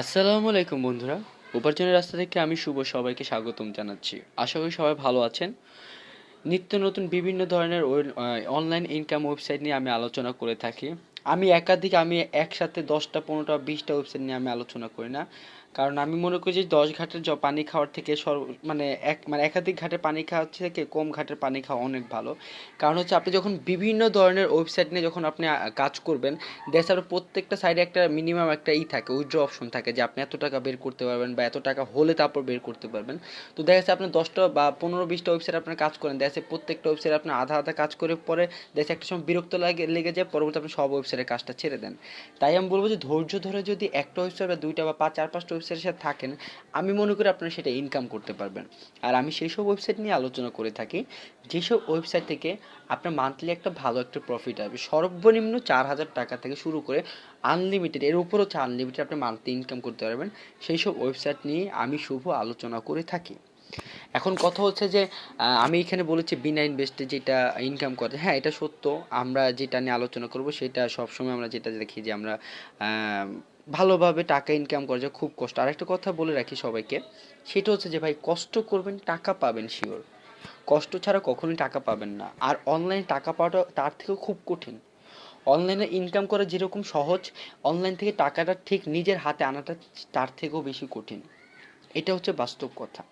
আসসালামু আলাইকুম বন্ধুরা। উপার্জনের রাস্তা থেকে আমি শুভ সবাইকে স্বাগতম জানাচ্ছি। আশা করি সবাই ভালো আছেন। নিত্য নতুন বিভিন্ন ধরনের অনলাইন ইনকাম ওয়েবসাইট নিয়ে আমি আলোচনা করে থাকি। আমি একসাথে 10টা 15টা 20টা ওয়েবসাইট নিয়ে আমি আলোচনা করি না। কারণ আমি মনে করি যে 10 ঘাটের পানি খাওয়ার থেকে একাধিক ঘাটে পানি খাওয়ার থেকে কম ঘাটের পানি খাওয়া অনেক ভালো। কারণ হচ্ছে আপনি যখন বিভিন্ন ধরনের ওয়েবসাইট নিয়ে যখন আপনি কাজ করবেন, দেশের প্রত্যেকটা সাইডে একটা মিনিমাম একটা থাকে, উইথড্র অপশন থাকে যে আপনি এত টাকা বের করতে পারবেন বা এত টাকা হলে তারপর বের করতে পারবেন। তো দেখা যাচ্ছে আপনি 10টা বা 15-20টা ওয়েবসাইট আপনার কাজ করেন, দেখা যাচ্ছে প্রত্যেকটা ওয়েবসাইট আপনার আধা আধা কাজ করে পরে দেখা যাচ্ছে একটা সময় বিরক্ত লেগে যায়, পরবর্তী আপনি সব ওয়েবসাইটের কাজটা ছেড়ে দেন। তাই আমি বলবো যে ধৈর্য ধরে যদি একটা ওয়েবসাইট বা দুইটা বা 4-5টা ওয়েবসাইটের সাথে থাকেন, আমি মনে করি আপনারা সেটা ইনকাম করতে পারবেন। আর আমি সেই সব ওয়েবসাইট নিয়ে আলোচনা করে থাকি যেসব ওয়েবসাইট থেকে আপনার মান্থলি একটা ভালো একটা প্রফিট আসবে। সর্বনিম্ন 4,000 টাকা থেকে শুরু করে আনলিমিটেড, এর উপর হচ্ছে আনলিমিটেড আপনি মান্থলি ইনকাম করতে পারবেন। সেই সব ওয়েবসাইট নিয়ে আমি শুভ আলোচনা করে থাকি। এখন কথা হচ্ছে যে আমি এখানে বলেছি বিনা ইনভেস্টে যেটা ইনকাম করে, হ্যাঁ এটা সত্য। আমরা যেটা নিয়ে আলোচনা করব সেটা সবসময় আমরা যেটা দেখি যে আমরা ভালোভাবে টাকা ইনকাম করা যায় খুব কষ্ট। আরেকটা কথা বলে রাখি সবাইকে, সেটা হচ্ছে যে ভাই কষ্ট করবেন টাকা পাবেন শিওর। কষ্ট ছাড়া কখনোই টাকা পাবেন না। আর অনলাইনে টাকা পাওয়াটা তার থেকেও খুব কঠিন। অনলাইনে ইনকাম করা যেরকম সহজ, অনলাইন থেকে টাকাটা ঠিক নিজের হাতে আনাটা তার থেকেও বেশি কঠিন। এটা হচ্ছে বাস্তব কথা।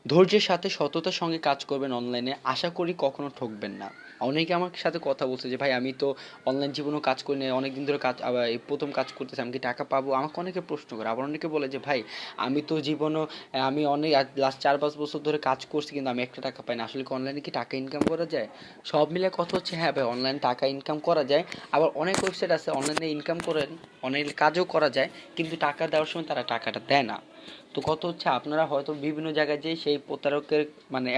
ধৈর্যের সাথে সততার সঙ্গে কাজ করবেন অনলাইনে, আশা করি কখনো ঠকবেন না। অনেকে আমার সাথে কথা বলছে যে ভাই আমি তো অনলাইন জীবনেও কাজ করি না, অনেকদিন ধরে কাজ, আবার এই প্রথম কাজ করতেছি, আমি কি টাকা পাবো? আমাকে অনেকে প্রশ্ন করে। আবার অনেকে বলে যে ভাই আমি তো জীবনও আমি অনেক লাস্ট 4-5 বছর ধরে কাজ করছি কিন্তু আমি একটা টাকা পাই না। আসলে কি অনলাইনে কি টাকা ইনকাম করা যায়? সব মিলে কথা হচ্ছে হ্যাঁ ভাই অনলাইনে টাকা ইনকাম করা যায়। আবার অনেক ওয়েবসাইট আছে অনলাইনে ইনকাম করেন, অনেক কাজও করা যায়, কিন্তু টাকা দেওয়ার সময় তারা টাকাটা দেয় না। তো কত হচ্ছে আপনারা হয়তো বিভিন্ন জায়গায় যেয়ে সেই প্রতারকের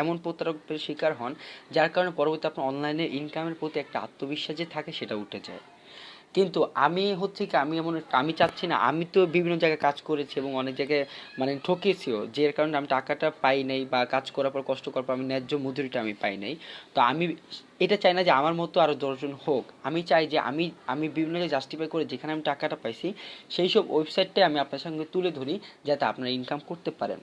এমন প্রতারকের শিকার হন, যার কারণে পরবর্তী আপনার অনলাইনে ইনকামের প্রতি একটা আত্মবিশ্বাস যে থাকে সেটা উঠে যায়। কিন্তু আমি হচ্ছে কি আমি চাচ্ছি না, আমি তো বিভিন্ন জায়গায় কাজ করেছি এবং অনেক জায়গায় ঠকেছিও, যে কারণে আমি টাকাটা পাই নাই বা কাজ করার পর কষ্ট করার পর আমি ন্যায্য মজুরিটা আমি পাই নাই। তো আমি এটা চাই না যে আমার মতো আরও 10জন হোক। আমি চাই যে আমি আমি বিভিন্ন জায়গায় জাস্টিফাই করে যেখানে আমি টাকাটা পাইছি সেই সব ওয়েবসাইটটাই আমি আপনার সঙ্গে তুলে ধরি, যাতে আপনারা ইনকাম করতে পারেন।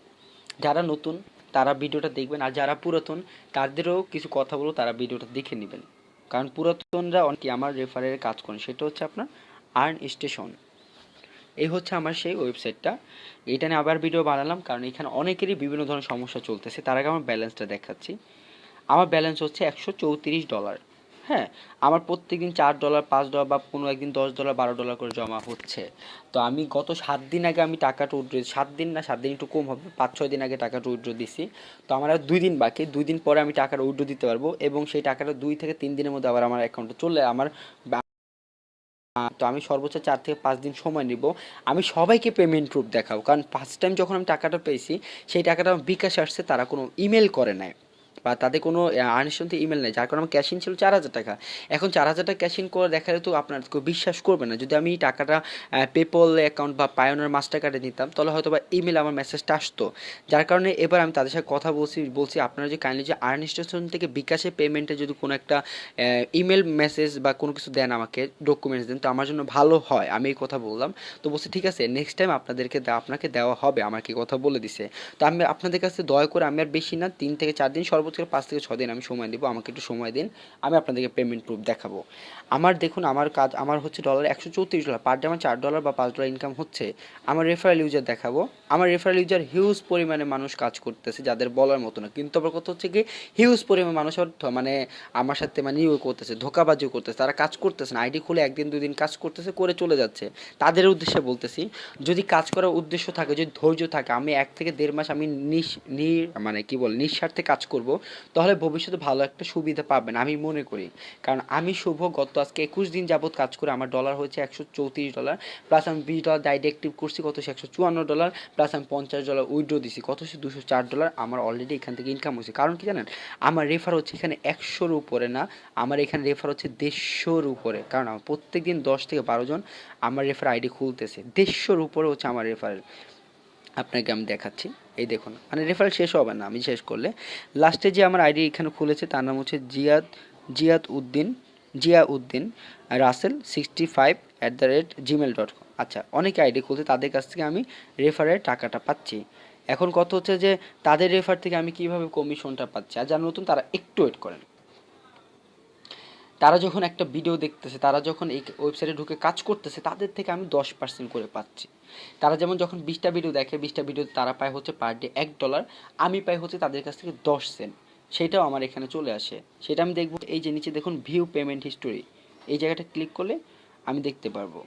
যারা নতুন তারা ভিডিওটা দেখবেন, আর যারা পুরাতন তাদেরও কিছু কথা বলবো, তারা ভিডিওটা দেখে নেবেন। কারণ পুরাতনরা অনেকে আমার রেফারের কাজ করেন, সেটা হচ্ছে আপনার আর্ন স্টেশন। এই হচ্ছে আমার সেই ওয়েবসাইটটা। এইটা নিয়ে আবার ভিডিও বানালাম কারণ এখানে অনেকেরই বিভিন্ন ধরনের সমস্যা চলতেছে। তার আগে আমার ব্যালেন্সটা দেখাচ্ছি। আমার ব্যালেন্স হচ্ছে $134। হ্যাঁ, আমার প্রত্যেকদিন $4, $5 বা কোনো একদিন $10, $12 করে জমা হচ্ছে। তো আমি গত 7 দিন আগে আমি টাকাটা উইথড্র, 7 দিন না, 7 দিন একটু কম হবে, 5-6 দিন আগে টাকাটা উইথড্র দিছি। তো আমার আর 2 দিন বাকি, 2 দিন পরে আমি টাকাটা উইথড্র দিতে পারবো এবং সেই টাকাটা 2 থেকে 3 দিনের মধ্যে আবার আমার অ্যাকাউন্টে চলে আমার। তো আমি সর্বোচ্চ 4 থেকে 5 দিন সময় নিব। আমি সবাইকে পেমেন্ট প্রুফ দেখাবো, কারণ ফার্স্ট টাইম যখন আমি টাকাটা পেয়েছি সেই টাকাটা আমার বিকাশে আসছে, তারা কোনো ইমেল করে নাই বা তাদের কোনো আনুষ্ঠানিক ইমেল নেই, যার কারণে আমার ক্যাশ ইন ছিল 4,000 টাকা। এখন 4,000 টাকা ক্যাশ ইন করে দেখালে তো আপনার কেউ বিশ্বাস করবে না। যদি আমি এই টাকাটা পেপল অ্যাকাউন্ট বা পায়োনিয়ার মাস্টার কার্ডে নিতাম তাহলে হয়তো বা ইমেল আমার মেসেজটা আসতো। যার কারণে এবার আমি তাদের সাথে কথা বলছি আপনারা যে কাইন্ডলি যে আর্ন স্টেশন থেকে বিকাশে পেমেন্টে যদি কোনো একটা ইমেল মেসেজ বা কোনো কিছু দেন, আমাকে ডকুমেন্টস দেন, তো আমার জন্য ভালো হয়। আমি এই কথা বললাম। তো বলছে ঠিক আছে নেক্সট টাইম আপনাকে দেওয়া হবে, আমাকে কথা বলে দিছে। তো আমি আপনাদের কাছে দয়া করে, আমি আর বেশি না, 3 থেকে 4 দিন, সর্বোচ্চ 5 থেকে 6 দিন আমি সময় দেবো, আমাকে একটু সময় দিন, আমি আপনাদেরকে পেমেন্ট প্রুফ দেখাবো। আমার দেখুন আমার কাজ, আমার হচ্ছে $134, পার ডে আমার $4 বা $5 ইনকাম হচ্ছে। আমার রেফারেল ইউজার দেখাবো। আমার রেফারেল ইউজার হিউজ পরিমাণে মানুষ কাজ করতেছে, যাদের বলার মতো না। কিন্তু আবার কথা হচ্ছে কি, হিউজ পরিমাণে মানুষ আমার সাথে ইয়ে করতেছে, ধোঁকাবাজিও করতেছে, তারা কাজ করতেছে না, আইডি খুলে 1 দিন 2 দিন কাজ করতেছে, করে চলে যাচ্ছে। তাদের উদ্দেশ্যে বলতেছি, যদি কাজ করার উদ্দেশ্য থাকে, যদি ধৈর্য থাকে, আমি 1 থেকে 1.5 মাস আমি নিঃস্বার্থে কাজ করব, তাহলে ভবিষ্যতে ভালো একটা সুবিধা পাবেন আমি মনে করি। কারণ আমি শুভ গত আজকে 21 দিন যাবৎ কাজ করে আমার ডলার হয়েছে $134, প্লাস আমি $20 ডাইরেক্টিভ করছি, কত সে $154, প্লাস আমি $50 উইথড্র দিছি, কত সে $204। আমার অলরেডি এখান থেকে ইনকাম হয়েছে। কারণ কি জানেন, আমার রেফার হচ্ছে এখানে 100-র উপরে না, আমার এখানে রেফার হচ্ছে 150-র উপরে। কারণ আমার প্রত্যেক দিন 10 থেকে 12 জন আমার রেফার আইডি খুলতেছে, 150-র উপরে হচ্ছে আমার রেফারেল। আপনাকে আমি দেখাচ্ছি, এই দেখুন, রেফারেল শেষ হবে না আমি শেষ করলে। লাস্টে যে আমার আইডি এখানে খুলেছে তার নাম হচ্ছে জিয়া উদ্দিন রাসেল 65 @gmail.com। আচ্ছা, অনেকে আইডি খুলছে, তাদের কাছ থেকে আমি রেফারের টাকাটা পাচ্ছি। এখন কথা হচ্ছে যে তাদের রেফার থেকে আমি কিভাবে কমিশনটা পাচ্ছি। আর যারা নতুন তারা একটু ওয়েট করেন। তারা যখন একটা ভিডিও দেখতেছে, তারা যখন এই ওয়েবসাইটে ঢুকে কাজ করতেছে, তাদের থেকে আমি 10% করে পাচ্ছি। তারা যেমন যখন 20টা ভিডিও দেখে, 20টা ভিডিও তারা পায় হচ্ছে পার ডে $1, আমি পাই হচ্ছে তাদের কাছ থেকে 10 সেন্ট। সেটাও আমার এখানে চলে আসে। সেটা আমি দেখব, এই যে নিচে দেখুন ভিউ পেমেন্ট হিস্টোরি, এই জায়গাটা ক্লিক করলে আমি দেখতে পারবো।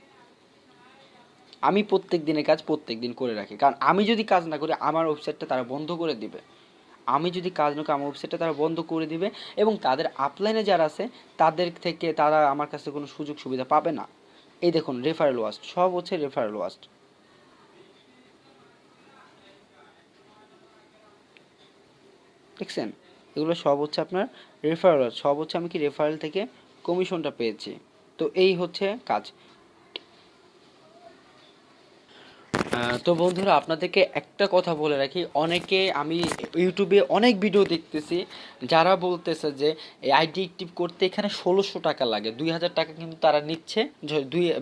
আমি প্রত্যেক দিনের কাজ প্রত্যেক দিন করে রাখি, কারণ আমি যদি কাজ না করি আমার ওয়েবসাইটটা তারা বন্ধ করে দিবে। আমি যদি কাজ না করি আমার ওয়েবসাইটটা তারা বন্ধ করে দিবে, এবং তাদের আপলাইনে যারা আছে তাদের থেকে তারা আমার কাছে কোনো সুযোগ সুবিধা পাবে না। এই দেখুন রেফারেল ওয়াস্ট, সব হচ্ছে রেফারেল ওয়াস্ট, দেখছেন? এগুলো সব হচ্ছে আপনার রেফারেল ওয়াস্ট, সব হচ্ছে আমি কি রেফারেল থেকে কমিশনটা পেয়েছি। তো এই হচ্ছে কাজ। তো বন্ধুরা, আপনাদেরকে একটা কথা বলে রাখি, অনেকে আমি ইউটিউবে অনেক ভিডিও দেখতেছি যারা বলতেছে যে এই আইডি অ্যাক্টিভ করতে এখানে 1600 টাকা লাগে, 2000 টাকা কিন্তু তারা নিচ্ছে,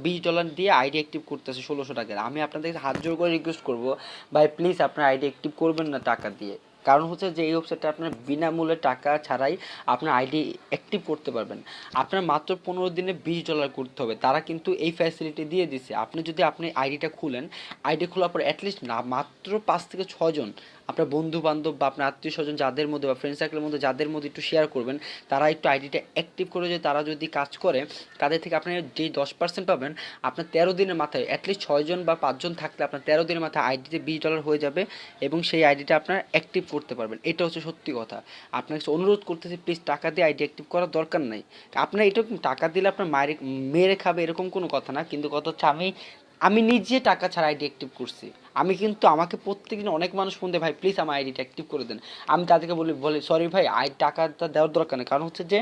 $20 দিয়ে আইডি অ্যাক্টিভ করতেছে 1600 টাকা। আমি আপনাদেরকে হাত জোর করে রিকোয়েস্ট করবো, ভাই প্লিজ আপনার আইডি অ্যাক্টিভ করবেন না টাকা দিয়ে। কারণ হচ্ছে যে এই ওয়েবসাইটটা আপনার বিনামূল্যে টাকা ছাড়াই আপনার আইডি অ্যাক্টিভ করতে পারবেন। আপনার মাত্র 15 দিনে $20 করতে হবে, তারা কিন্তু এই ফ্যাসিলিটি দিয়ে দিছে। আপনি যদি আপনি আইডিটা খুলেন, আইডি খোলার পর অ্যাটলিস্ট না মাত্র 5 থেকে 6 জন আপনার বন্ধু বান্ধব বা আপনার আত্মীয় স্বজন যাদের মধ্যে বা ফ্রেন্ড সার্কেলের মধ্যে যাদের মধ্যে একটু শেয়ার করবেন, তারা একটু আইডিটা অ্যাক্টিভ করে, যে তারা যদি কাজ করে তাদের থেকে আপনি যেই 10% পাবেন, আপনার 13 দিনের মাথায় অ্যাটলিস্ট 6 জন বা 5 জন থাকলে আপনার 13 দিনের মাথায় আইডিতে $20 হয়ে যাবে, এবং সেই আইডিটা আপনার অ্যাক্টিভ করতে পারবেন। এটা হচ্ছে সত্যি কথা। আপনাকে অনুরোধ করতেছি, প্লিজ টাকা দিয়ে আইডি অ্যাক্টিভ করার দরকার নাই। আপনার এটা টাকা দিলে আপনার মায়ের মেরে খাবে এরকম কোনো কথা না, কিন্তু কথা হচ্ছে আমি আমি নিজে টাকা ছাড়া আইডি অ্যাক্টিভ করছি। আমি কিন্তু আমাকে প্রত্যেকদিন অনেক মানুষ ফোন দেয়, ভাই প্লিজ আমার আইডিটা অ্যাক্টিভ করে দেন। আমি তাদেরকে বলি সরি ভাই, টাকাটা দেওয়ার দরকার নেই। কারণ হচ্ছে যে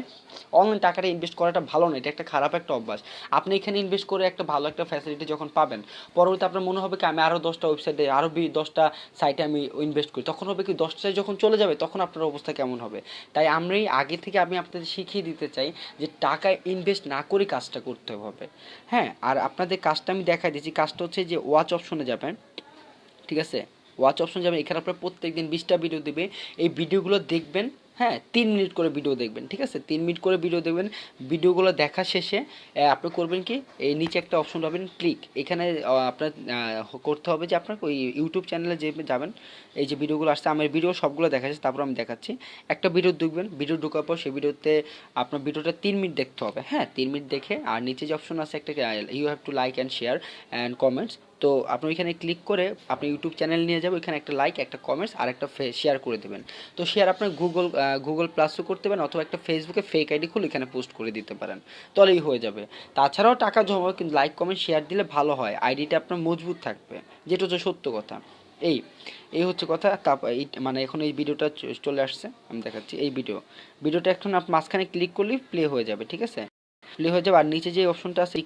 অনলাইন টাকাটা ইনভেস্ট করাটা ভালো না, এটা একটা খারাপ একটা অভ্যাস। আপনি এখানে ইনভেস্ট করে একটা ভালো একটা ফ্যাসিলিটি যখন পাবেন, পরবর্তী আপনার মনে হবে কি আমি আরও 10টা ওয়েবসাইটে, আরও 10টা সাইটে আমি ইনভেস্ট করি। তখন হবে কি 10টায় যখন চলে যাবে তখন আপনার অবস্থা কেমন হবে। তাই আমি আগে থেকে আমি আপনাদের শিখিয়ে দিতে চাই যে টাকা ইনভেস্ট না করে কাজটা করতে হবে। হ্যাঁ, আর আপনাদের কাজটা আমি দেখাই দিচ্ছি। কাজটা হচ্ছে যে ওয়াচ অপশনে যাবেন, ঠিক আছে? ওয়াচ অপশন যাবেন, এখানে আপনার প্রত্যেক দিন 20টা ভিডিও দেবে। এই ভিডিওগুলো দেখবেন, হ্যাঁ 3 মিনিট করে ভিডিও দেখবেন, ঠিক আছে? 3 মিনিট করে ভিডিও দেখবেন। ভিডিওগুলো দেখা শেষে আপনি করবেন কি, এই নিচে একটা অপশন পাবেন ক্লিক, এখানে আপনার করতে হবে যে আপনার ওই ইউটিউব চ্যানেলে যে যাবেন, এই যে ভিডিওগুলো আসছে আমার ভিডিও সবগুলো দেখা যাচ্ছে, তারপর আমি দেখাচ্ছি। একটা ভিডিও দেখবেন, ভিডিও ঢোকার পর সেই ভিডিওতে আপনার ভিডিওটা 3 মিনিট দেখতে হবে, হ্যাঁ 3 মিনিট দেখে, আর নিচে যে অপশন আছে একটা, you have to like and share and comments, তো আপনি ওইখানে ক্লিক করে আপনি ইউটিউব চ্যানেল নিয়ে যাবেন, ওইখানে একটা লাইক, একটা কমেন্টস আর একটা শেয়ার করে দেবেন। তো শেয়ার আপনার গুগল প্লাসও করতে পারেন, অথবা একটা ফেসবুকে ফেক আইডি খুলে এখানে পোস্ট করে দিতে পারেন, তাহলেই হয়ে যাবে। তাছাড়াও টাকা জমাবে, কিন্তু লাইক কমেন্ট শেয়ার দিলে ভালো হয়, আইডিটা আপনার মজবুত থাকবে, যেটা হচ্ছে সত্য কথা। এই এই হচ্ছে কথা। তারপর মানে এখন এই ভিডিওটা চলে আসছে, আমি দেখাচ্ছি এই ভিডিওটা এখন আপনি মাঝখানে ক্লিক করলেই প্লে হয়ে যাবে, ঠিক আছে? প্লে হয়ে যাবে, আর নিচে যে অপশনটা আছে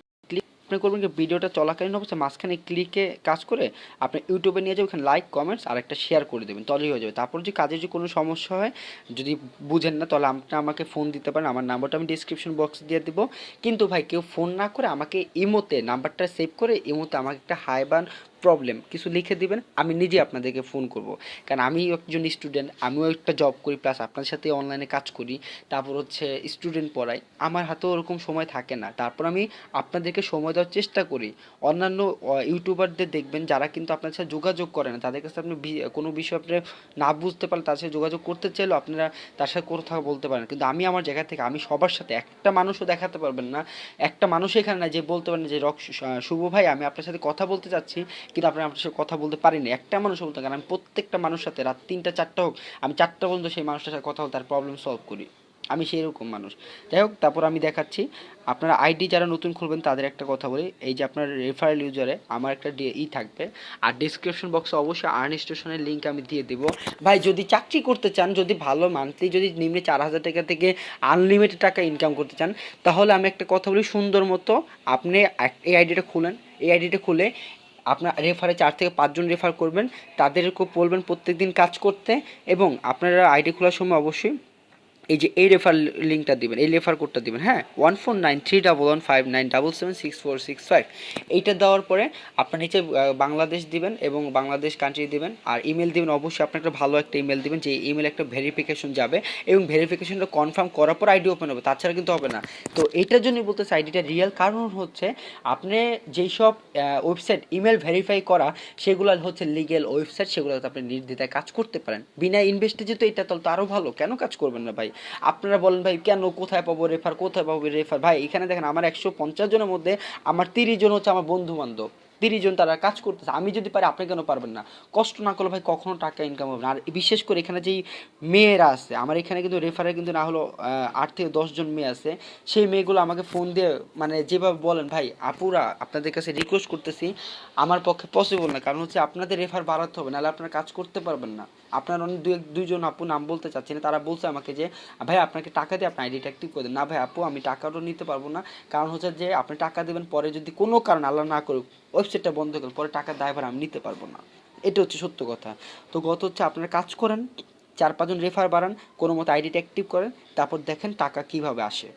আপনি করবেন কি, ভিডিওটা চলাকালীন অবস্থায় মাঝখানে ক্লিকে কাজ করে আপনি ইউটিউবে নিয়ে যাবেন, ওখানে লাইক কমেন্টস আর একটা শেয়ার করে দেবেন, তাহলেই হয়ে যাবে। তারপর যে কাজের যে কোনো সমস্যা হয়, যদি বুঝেন না, তাহলে আপনি আমাকে ফোন দিতে পারেন, আমার নাম্বারটা আমি ডিসক্রিপশন বক্সে দিয়ে দেবো। কিন্তু ভাই কেউ ফোন না করে আমাকে ইমোতে নাম্বারটা সেভ করে ইমোতে আমাকে একটা হাই বান প্রবলেম কিছু লিখে দিবেন, আমি নিজে আপনাদেরকে ফোন করব। কারণ আমি একজন স্টুডেন্ট, আমিও একটা জব করি, প্লাস আপনার সাথে অনলাইনে কাজ করি, তারপর হচ্ছে স্টুডেন্ট পড়াই, আমার হাতেও ওরকম সময় থাকে না, তারপর আমি আপনাদেরকে সময় দেওয়ার চেষ্টা করি। অন্যান্য ইউটিউবারদের দেখবেন যারা কিন্তু আপনার সাথে যোগাযোগ করে না, তাদের কাছে আপনি কোনো বিষয় আপনি না বুঝতে পারলে তার সাথে যোগাযোগ করতে চাইলেও আপনারা তার সাথে কথা বলতে পারেন। কিন্তু আমি আমার জায়গা থেকে আমি সবার সাথে, একটা মানুষও দেখাতে পারবেন না, একটা মানুষ এখানে না যে বলতে পারেন যে শুভ ভাই আমি আপনার সাথে কথা বলতে চাচ্ছি, কিন্তু আপনি আপনার সাথে কথা বলতে পারিনি, একটা মানুষ বলতে, কারণ আমি প্রত্যেকটা মানুষের সাথে রাত 3টা 4টা হোক, আমি 4টা পর্যন্ত সেই মানুষটার সাথে কথা বলতে তার প্রবলেম সলভ করি, আমি সেই রকম মানুষ। যাই হোক, তারপর আমি দেখাচ্ছি আপনারা আইডি যারা নতুন খুলবেন তাদের একটা কথা বলি, এই যে আপনার রেফারেল ইউজারে আমার একটা থাকবে, আর ডিসক্রিপশন বক্সে অবশ্যই আর্ন স্টেশনের লিঙ্ক আমি দিয়ে দেবো। ভাই যদি চাকরি করতে চান, যদি ভালো মান্থলি যদি নিম্নে 4000 টাকা থেকে আনলিমিটেড টাকা ইনকাম করতে চান, তাহলে আমি একটা কথা বলি, সুন্দর মতো আপনি এই আইডিটা খুলেন, এই আইডিটা খুলে আপনার রেফারে 4 থেকে 5 জন রেফার করবেন, তাদেরকে বলবেন প্রত্যেক দিন কাজ করতে, এবং আপনারা আইডি খোলার সময় অবশ্যই এই যে এই রেফার লিঙ্কটা দিবেন, এই রেফার কোডটা দিবেন, হ্যাঁ, 14931159776465। এইটা দেওয়ার পরে আপনার নিচে বাংলাদেশ দিবেন এবং বাংলাদেশ কান্ট্রি দিবেন, আর ইমেল দিবেন। অবশ্যই আপনি একটা ভালো একটা ইমেল দিবেন, যে ইমেল একটা ভেরিফিকেশন যাবে এবং ভেরিফিকেশনটা কনফার্ম করার পর আইডি ওপেন হবে, তাছাড়া কিন্তু হবে না। তো এইটার জন্যই বলতেছে আইডিটা রিয়েল, কারণ হচ্ছে আপনি যেই সব ওয়েবসাইট ইমেল ভেরিফাই করা সেগুলো হচ্ছে লিগেল ওয়েবসাইট, সেগুলোতে আপনি নির্দ্বিধায় কাজ করতে পারেন বিনা ইনভেস্টে। যেহেতু এটা তো আরও ভালো, কেন কাজ করবেন না ভাই? আপনারা বলেন ভাই কেন, কোথায় পাবো রেফার, কোথায় পাবো রেফার? ভাই এখানে দেখেন আমার 150 জনের মধ্যে আমার 30 জন হচ্ছে আমার বন্ধু বান্ধব, 30 জন তারা কাজ করতেছে। আমি যদি পারি আপনি কেন পারবেন না? কষ্ট না করলে ভাই কখনো টাকা ইনকাম হবে না। আর বিশেষ করে এখানে যেই মেয়েরা আছে, আমার এখানে কিন্তু রেফারে কিন্তু না হলো 8 থেকে 10 জন মেয়ে আছে, সেই মেয়েগুলো আমাকে ফোন দিয়ে মানে যেভাবে বলেন, ভাই আপুরা আপনাদের কাছে রিকোয়েস্ট করতেছি, আমার পক্ষে পসিবল না, কারণ হচ্ছে আপনাদের রেফার বাড়াতে হবে, নাহলে আপনারা কাজ করতে পারবেন না। আপনার অনেক দুইজন আপু, নাম বলতে চাচ্ছি না, তারা বলছে আমাকে যে ভাই আপনাকে টাকা দিয়ে আপনার আইডিটা অ্যাক্টিভ করে দেন। না ভাই আপু, আমি টাকাটাও নিতে পারবো না, কারণ হচ্ছে যে আপনি টাকা দেবেন, পরে যদি কোনো কারণ আল্লাহ না করুক ওয়েবসাইটটা বন্ধ করেন, পরে টাকার দায়ভার আমি নিতে পারবো না। এটা হচ্ছে সত্য কথা। তো গত হচ্ছে আপনারা কাজ করেন, 4-5 জন রেফার বাড়ান, কোনো মতো আইডিটা অ্যাক্টিভ করেন, তারপর দেখেন টাকা কীভাবে আসে।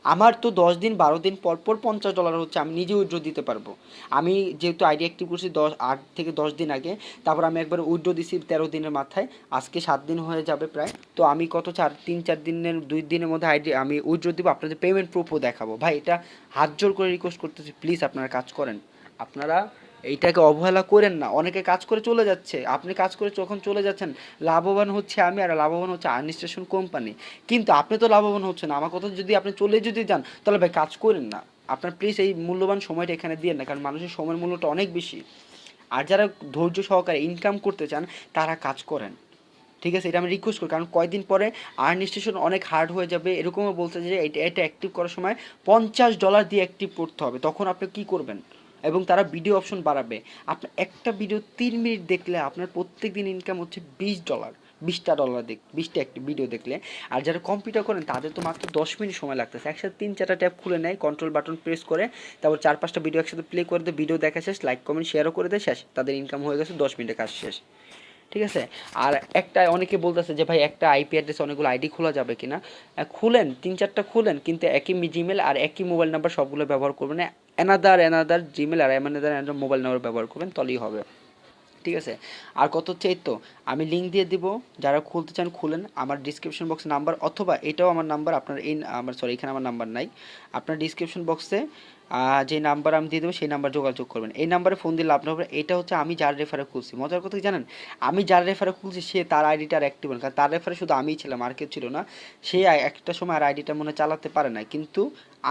আমার তো 10 দিন 12 দিন পর পর $50 হচ্ছে, আমি নিজে উইথড্র দিতে পারবো। আমি যেহেতু আইডি অ্যাক্টিভ করছি 8 থেকে 10 দিন আগে, তারপর আমি একবার উইথড্র দিছি 13 দিনের মাথায়, আজকে 7 দিন হয়ে যাবে প্রায়। তো আমি কত 3-4 দিনের 2 দিনের মধ্যে আইডি আমি উইথড্র দিব, আপনাদের পেমেন্ট প্রুফও দেখাবো। ভাই এটা হাত জোর করে রিকোয়েস্ট করতেছি, প্লিজ আপনারা কাজ করেন। আপনারা এইটাকে অবহেলা করেন না। অনেকে কাজ করে চলে যাচ্ছে, আপনি কাজ করে যখন চলে যাচ্ছেন, লাভবান হচ্ছে আমি, আর লাভবান হচ্ছে আর্নিস্টেশন কোম্পানি, কিন্তু আপনি তো লাভবান হচ্ছেন না। আমার কথা, যদি আপনি চলে যদি যান তাহলে ভাই কাজ করেন না। আপনার প্লিজ এই মূল্যবান সময়টা এখানে দিয়ে না, কারণ মানুষের সময়ের মূল্যটা অনেক বেশি। আর যারা ধৈর্য সহকারে ইনকাম করতে চান তারা কাজ করেন, ঠিক আছে? এটা আমি রিকোয়েস্ট করি, কারণ কয়েকদিন পরে আর্নিস্টেশন অনেক হার্ড হয়ে যাবে। এরকমও বলতে যে এটা অ্যাক্টিভ করার সময় $50 দিয়ে অ্যাক্টিভ করতে হবে, তখন আপনি কী করবেন? এবং তারা ভিডিও অপশন বাড়াবে। আপনার একটা ভিডিও 3 মিনিট দেখলে আপনার প্রত্যেক দিন ইনকাম হচ্ছে $20, $20 দেখ 20টা একটি ভিডিও দেখলে। আর যারা কম্পিউটার করেন তাদের তো মাত্র 10 মিনিট সময় লাগতেছে, একসাথে 3-4টা ট্যাব খুলে নেয়, কন্ট্রোল বাটন প্রেস করে, তারপর 4-5টা ভিডিও একসাথে প্লে করে দেয়, ভিডিও দেখা শেষ, লাইক কমেন্ট শেয়ারও করে দেয়, শেষ, তাদের ইনকাম হয়ে গেছে, 10 মিনিটে কাজ শেষ, ঠিক আছে? আর একটা অনেকে বলতেছে যে ভাই একটা আইপি অ্যাড্রেসে অনেকগুলো আইডি খোলা যাবে কিনা? খুলেন, 3-4টা খুলেন, কিন্তু একই জিমেল আর একই মোবাইল নাম্বার সবগুলো ব্যবহার করবেন না। অ্যানাদার জিমেল আর অ্যানাদার মোবাইল নাম্বার ব্যবহার করবেন, তলেই হবে, ঠিক আছে? আর কত হচ্ছে, এই তো আমি লিঙ্ক দিয়ে দিব, যারা খুলতে চান খুলেন। আমার ডিসক্রিপশন বক্সে নাম্বার, অথবা এটাও আমার নাম্বার, আপনার এই আমার সরি এখানে আমার নাম্বার নাই, আপনার ডিসক্রিপশন বক্সে যে নাম্বার আমি দিয়ে দেবো সেই নাম্বার যোগাযোগ করবেন। এই নাম্বারে ফোন দিলে আপনার হবে। এটা হচ্ছে আমি যার রেফারে খুলছি। মজার কথা কি জানেন, আমি যার রেফারে খুলছি সে তার আইডিটা আর অ্যাক্টিভ না, কারণ তার রেফারে শুধু আমিই ছিলাম, আর কেউ ছিল না। সে একটা সময় আর আইডিটা মনে চালাতে পারে না, কিন্তু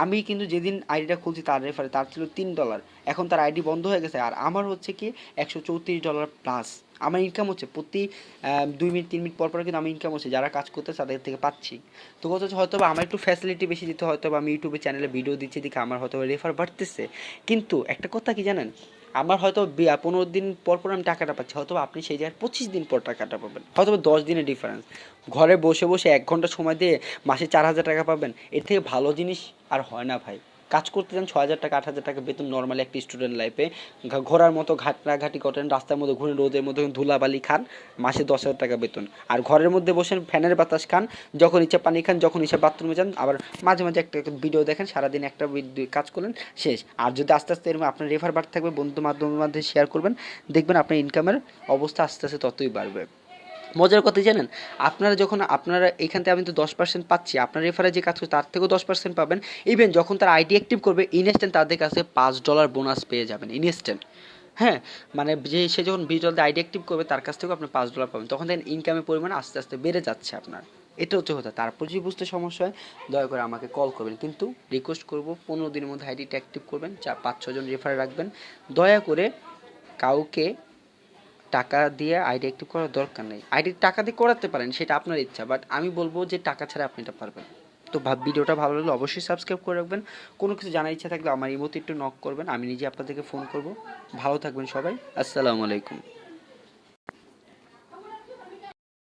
আমি কিন্তু যেদিন আইডিটা খুলছি তার রেফারে তার ছিল $3, এখন তার আইডি বন্ধ হয়ে গেছে, আর আমার হচ্ছে কি $134 প্লাস আমার ইনকাম হচ্ছে প্রতি 2 মিনিট 3 মিনিট পর পর, কিন্তু আমি ইনকাম হচ্ছে, যারা কাজ করতে তাদের থেকে পাচ্ছি। তো কথা হচ্ছে হয়তো বা আমার একটু ফ্যাসিলিটি বেশি দিতে, হয়তো বা আমি ইউটিউবে চ্যানেলে ভিডিও দিচ্ছি দেখে আমার হয়তো রেফার বাড়তেছে, কিন্তু একটা কথা কি জানেন, আমার হয়তো 15 দিন পর পর আমি টাকাটা পাচ্ছি, হয়তো আপনি সেই জায়গায় 25 দিন পর টাকাটা পাবেন, হয়তো 10 দিনের ডিফারেন্স। ঘরে বসে বসে 1 ঘন্টা সময় দিয়ে মাসে 4,000 টাকা পাবেন, এর থেকে ভালো জিনিস আর হয় না ভাই। কাজ করতে চান, 6,000 টাকা 8,000 টাকা বেতন নর্মালি একটি স্টুডেন্ট লাইফে, ঘোরার মতো ঘাটাঘাটি করেন, রাস্তার মধ্যে ঘুরে রোদের মধ্যে ধুলাবালি খান, মাসে 10,000 টাকা বেতন। আর ঘরের মধ্যে বসেন, ফ্যানের বাতাস খান, যখন ইচ্ছা পানি খান, যখন ইচ্ছা বাথরুমে যান, আবার মাঝে মাঝে একটা ভিডিও দেখেন, সারাদিন একটা কাজ করলেন, শেষ। আর যদি আস্তে আস্তে এরকম আপনার রেফার বাড়তে থাকবে, বন্ধু মাধ্যমের মধ্যে শেয়ার করবেন, দেখবেন আপনার ইনকামের অবস্থা আস্তে আস্তে ততই বাড়বে। মজার কথা জানেন, আপনারা এখান থেকে আমি তো 10% পাচ্ছি, আপনার রেফারে যে কাজ করছে তার থেকেও 10% পাবেন। ইভেন যখন তার আইডি অ্যাক্টিভ করবে, ইনস্ট্যান্ট তাদের কাছে $5 বোনাস পেয়ে যাবেন, ইনস্ট্যান্ট। হ্যাঁ, মানে যে সে যখন $20 আইডি অ্যাক্টিভ করবে তার কাছ থেকেও আপনি $5 পাবেন, তখন দেখেন ইনকামের পরিমাণ আস্তে আস্তে বেড়ে যাচ্ছে আপনার। এটা হচ্ছে কথা। তারপর যদি বুঝতে সমস্যা হয় দয়া করে আমাকে কল করবেন, কিন্তু রিকোয়েস্ট করবো 15 দিনের মধ্যে আইডিটা অ্যাক্টিভ করবেন, 5-6 জন রেফারে রাখবেন। দয়া করে কাউকে টাকা দিয়ে আইডি অ্যাক্টিভ করার দরকার নেই। আইডি টাকা দিয়ে করাতে পারেন, সেটা আপনার ইচ্ছা, বাট আমি বলবো যে টাকা ছাড়া আপনি এটা পারবেন। তো ভিডিওটা ভালো লাগলে অবশ্যই সাবস্ক্রাইব করে রাখবেন। কোনো কিছু জানার ইচ্ছা থাকলে আমার ইমোতে একটু নক করবেন, আমি নিজে আপনাদেরকে ফোন করব। ভালো থাকবেন সবাই, আসসালামু আলাইকুম।